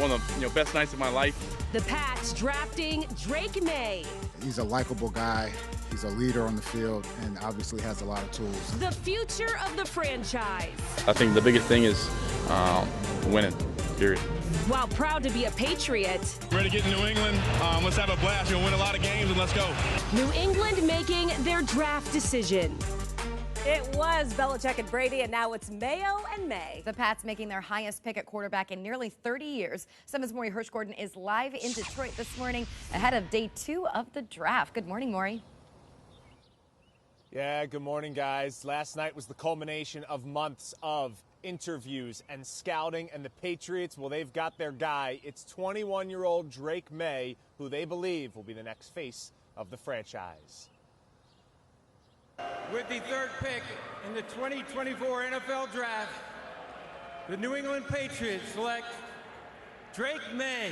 one of the best nights of my life. The Pats drafting Drake Maye. He's a likable guy. He's a leader on the field and obviously has a lot of tools. The future of the franchise. I think the biggest thing is winning, period. While proud to be a Patriot. Ready to get to New England. Let's have a blast. We'll win a lot of games and let's go. New England making their draft decision. It was Belichick and Brady, and now it's Mayo and Maye. The Pats making their highest pick at quarterback in nearly 30 years. 7's Maury Hirsch-Gordon is live in Detroit this morning ahead of day 2 of the draft. Good morning, Maury. Yeah, good morning, guys. Last night was the culmination of months of interviews and scouting, and the Patriots, well, they've got their guy. It's 21-year-old Drake Maye, who they believe will be the next face of the franchise. With the third pick in the 2024 NFL Draft, the New England Patriots select Drake Maye,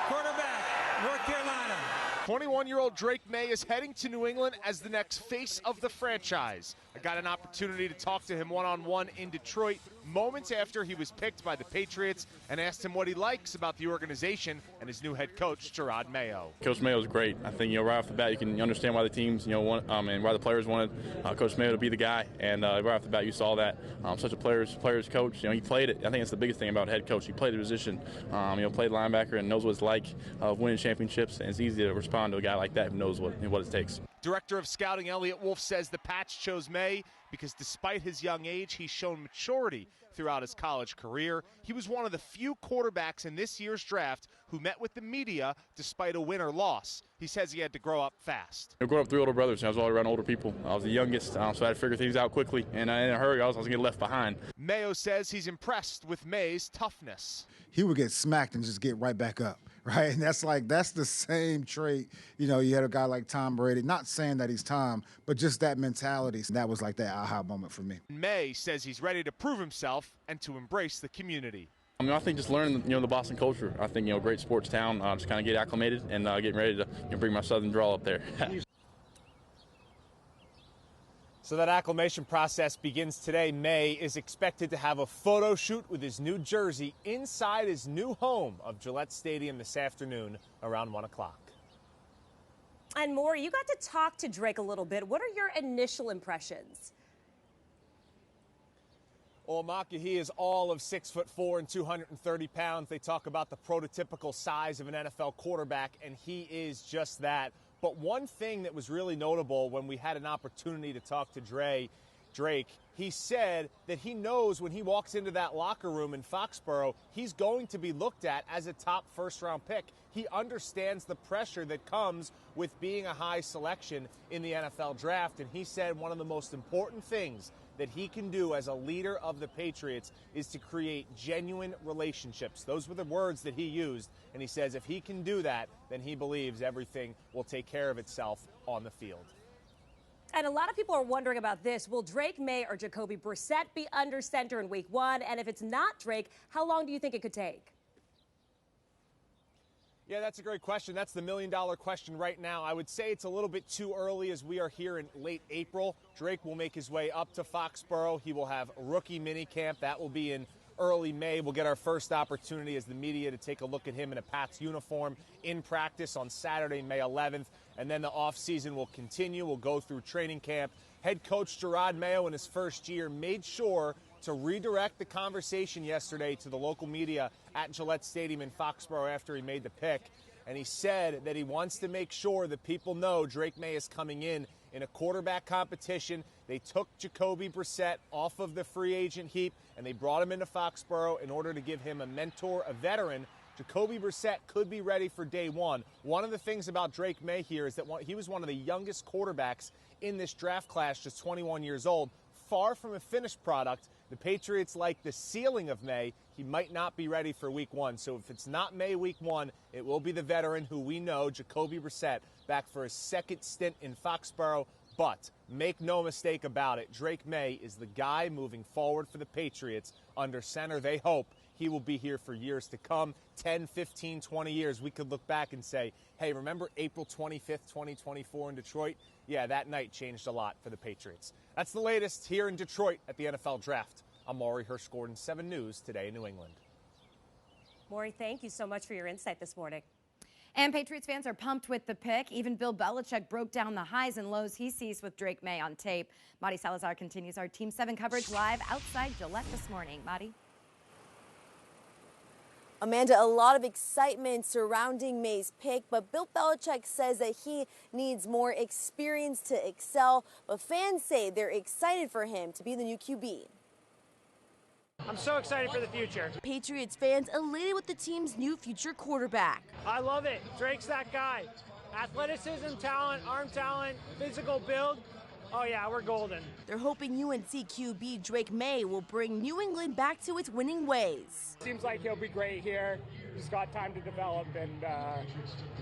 quarterback, North Carolina. 21-year-old Drake Maye is heading to New England as the next face of the franchise. I got an opportunity to talk to him one-on-one in Detroit moments after he was picked by the Patriots and asked him what he likes about the organization and his new head coach, Gerard Mayo. Coach Mayo is great. I think right off the bat you can understand why the teams want, and why the players wanted Coach Mayo to be the guy. And right off the bat you saw that such a player's coach. He played it. I think it's the biggest thing about head coach. He played the position. Played linebacker and knows what it's like winning championships. And it's easy to respond to a guy like that who knows what it takes. Director of Scouting Elliott Wolf says the Pats chose Maye because despite his young age, he's shown maturity throughout his college career. He was one of the few quarterbacks in this year's draft who met with the media despite a win or loss. He says he had to grow up fast. I grew up with 3 older brothers, and I was all around older people. I was the youngest, so I had to figure things out quickly, and in a hurry, I was going to get left behind. Mayo says he's impressed with Maye's toughness. He would get smacked and just get right back up, right? And that's the same trait. You had a guy like Tom Brady, not saying that he's Tom, but just that mentality. That was like that aha moment for me. Maye says he's ready to prove himself and to embrace the community. I think just learning, the Boston culture. I think, great sports town, just kind of get acclimated and getting ready to bring my Southern drawl up there. So that acclimation process begins today. Maye is expected to have a photo shoot with his new jersey inside his new home of Gillette Stadium this afternoon around 1 o'clock. And Maury, you got to talk to Drake a little bit. What are your initial impressions? Well, Maka, he is all of 6'4" and 230 pounds. They talk about the prototypical size of an NFL quarterback, and he is just that. But one thing that was really notable when we had an opportunity to talk to Drake, he said that he knows when he walks into that locker room in Foxborough, he's going to be looked at as a top first-round pick. He understands the pressure that comes with being a high selection in the NFL draft, and he said one of the most important things that he can do as a leader of the Patriots is to create genuine relationships. Those were the words that he used, and he says if he can do that, then he believes everything will take care of itself on the field. And a lot of people are wondering about this. Will Drake Maye or Jacoby Brissett be under center in week 1? And if it's not Drake, how long do you think it could take? Yeah, that's a great question. That's the million-dollar question right now. I would say it's a little bit too early as we are here in late April. Drake will make his way up to Foxborough. He will have rookie minicamp. That will be in early May. We'll get our first opportunity as the media to take a look at him in a Pats uniform in practice on Saturday, May 11th. And then the offseason will continue. We'll go through training camp. Head coach Gerard Mayo in his first year made sure to redirect the conversation yesterday to the local media at Gillette Stadium in Foxborough after he made the pick. And he said that he wants to make sure that people know Drake Maye is coming in a quarterback competition. They took Jacoby Brissett off of the free agent heap, and they brought him into Foxborough in order to give him a mentor, a veteran. Jacoby Brissett could be ready for day 1. One of the things about Drake Maye here is that he was one of the youngest quarterbacks in this draft class, just 21 years old. Far from a finished product. The Patriots like the ceiling of Maye. He might not be ready for week 1. So if it's not Maye week 1, it will be the veteran who we know, Jacoby Brissett, back for his second stint in Foxborough. But make no mistake about it, Drake Maye is the guy moving forward for the Patriots under center. They hope he will be here for years to come, 10, 15, 20 years. We could look back and say, hey, remember April 25th, 2024 in Detroit? Yeah, that night changed a lot for the Patriots. That's the latest here in Detroit at the NFL Draft. I'm Maury Hirsch-Gordon, 7 News Today in New England. Maury, thank you so much for your insight this morning. And Patriots fans are pumped with the pick. Even Bill Belichick broke down the highs and lows he sees with Drake Maye on tape. Maddie Salazar continues our Team 7 coverage live outside Gillette this morning. Maddie? Amanda, a lot of excitement surrounding Maye's pick, but Bill Belichick says that he needs more experience to excel. But fans say they're excited for him to be the new QB. I'm so excited for the future. Patriots fans elated with the team's new future quarterback. I love it. Drake's that guy. Athleticism, talent, arm talent, physical build. Oh yeah, we're golden. They're hoping UNC QB Drake Maye will bring New England back to its winning ways. Seems like he'll be great here. He's got time to develop, and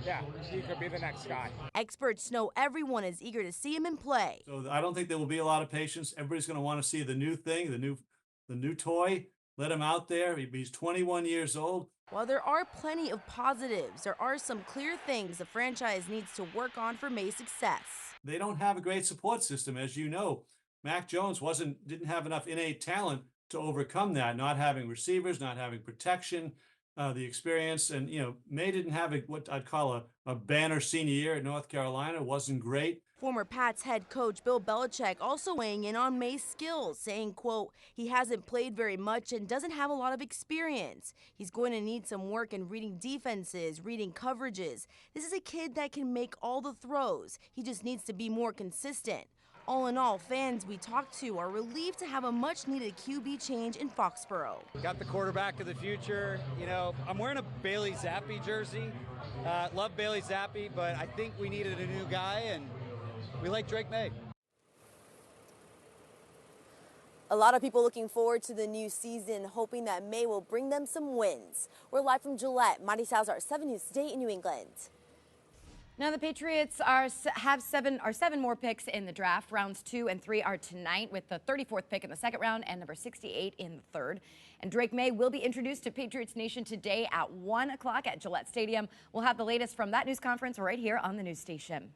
yeah, he could be the next guy. Experts know everyone is eager to see him in play. So I don't think there will be a lot of patience. Everybody's going to want to see the new thing, the new toy. Let him out there. He's 21 years old. While there are plenty of positives, there are some clear things the franchise needs to work on for Maye's success. They don't have a great support system, as you know. Mac Jones didn't have enough innate talent to overcome that, not having receivers, not having protection, the experience. And, Maye didn't have what I'd call a banner senior year at North Carolina. Wasn't great. Former Pats head coach Bill Belichick also weighing in on Maye's skills, saying, quote, he hasn't played very much and doesn't have a lot of experience. He's going to need some work in reading defenses, reading coverages. This is a kid that can make all the throws. He just needs to be more consistent. All in all, fans we talked to are relieved to have a much-needed QB change in Foxborough. Got the quarterback of the future. I'm wearing a Bailey Zappi jersey. Love Bailey Zappi, but I think we needed a new guy, and we like Drake Maye. A lot of people looking forward to the new season, hoping that Maye will bring them some wins. We're live from Gillette. Maddie Salazar, 7 News Today in New England. Now the Patriots have seven more picks in the draft. Rounds 2 and 3 are tonight, with the 34th pick in the second round and number 68 in the third. And Drake Maye will be introduced to Patriots Nation today at 1 o'clock at Gillette Stadium. We'll have the latest from that news conference right here on the news station.